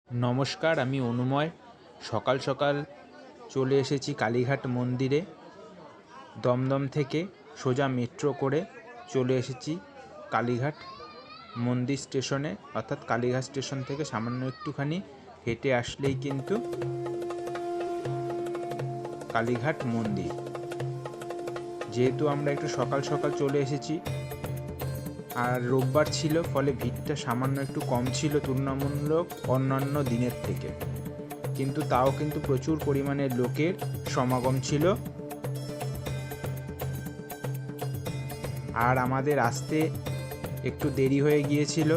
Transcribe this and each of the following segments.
নমস্কার, আমি অনুময়। সকাল সকাল চলে এসেছি কালীঘাট মন্দিরে। দমদম থেকে সোজা মেট্রো করে চলে এসেছি কালীঘাট মন্দির স্টেশনে, অর্থাৎ কালীঘাট স্টেশন থেকে সামান্য একটুখানি হেঁটে আসলেই কিন্তু কালীঘাট মন্দির। যেহেতু আমরা একটু সকাল সকাল চলে এসেছি আর রোববার ছিল, ফলে ভিড়টা সামান্য একটু কম ছিল তুলনামূলক অন্যান্য দিনের থেকে, কিন্তু তাও কিন্তু প্রচুর পরিমাণে লোকের সমাগম ছিল। আর আমাদের আসতে একটু দেরি হয়ে গিয়েছিল,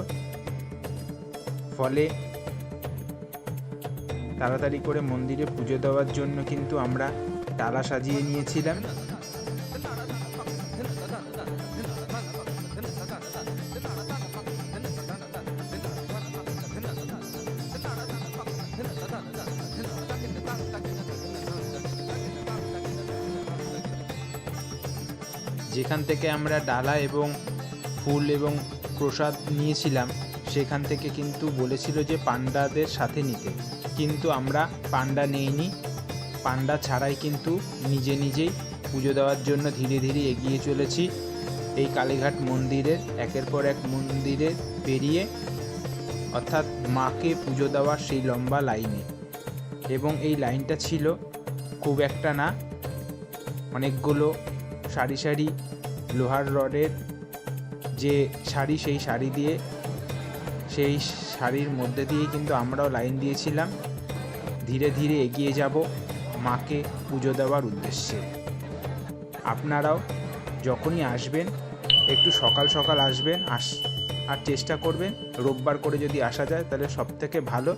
ফলে তাড়াতাড়ি করে মন্দিরে পুজো দেওয়ার জন্য কিন্তু আমরা ডালা সাজিয়ে নিয়েছিলাম। যেখান থেকে আমরা ডালা এবং ফুল এবং প্রসাদ নিয়েছিলাম, সেখান থেকে কিন্তু বলেছিল যে পান্ডাদের সাথে নিতে, কিন্তু আমরা পান্ডা নেইনি। পান্ডা ছাড়াই কিন্তু নিজে নিজেই পুজো দেওয়ার জন্য ধীরে ধীরে এগিয়ে চলেছি এই কালীঘাট মন্দিরের একের পর এক মন্দিরে পেরিয়ে, অর্থাৎ মাকে পুজো দেওয়ার সেই লম্বা লাইনে। এবং এই লাইনটা ছিল খুব একটা না, অনেকগুলো সারি সারি লোহার রডের যে সারি, সেই সারি দিয়ে, সেই সারির মধ্যে দিয়েই কিন্তু আমরাও লাইন দিয়েছিলাম ধীরে ধীরে এগিয়ে যাব মাকে পুজো দেওয়ার উদ্দেশ্যে। আপনারাও যখনই আসবেন একটু সকাল সকাল আসবেন, আর চেষ্টা করবেন রোববার করে যদি আসা যায় তাহলে সব থেকে ভালো,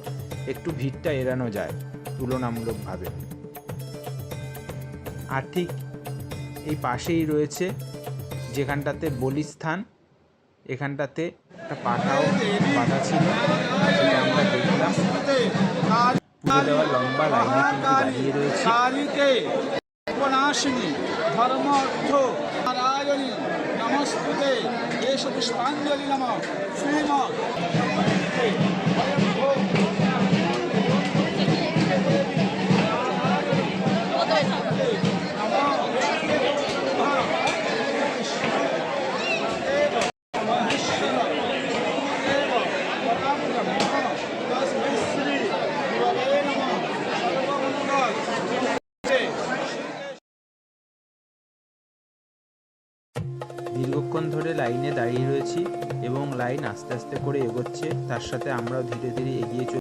একটু ভিড়টা এড়ানো যায় তুলনামূলকভাবে। আর ঠিক এই পাশেই রয়েছে যেখানটাতে বলিস্থান, এখানটাতে একটা পাঠাও বাঁধা ছিল, সেটা আমরা দেখলাম। পুজো দেওয়ার লম্বা লাইনে কিন্তু দাঁড়িয়ে রয়েছে। ধর্ম অর্থ নারায়ণী নমস্তুতে এষ পুষ্পাঞ্জলি নমঃ শ্রীমৎ। দীর্ঘক্ষণ ধরে লাইনে দাঁড়িয়ে রয়েছি এবং লাইন আস্তে আস্তে করে এগোচ্ছে, তার সাথে আমরাও ধীরে ধীরে এগিয়ে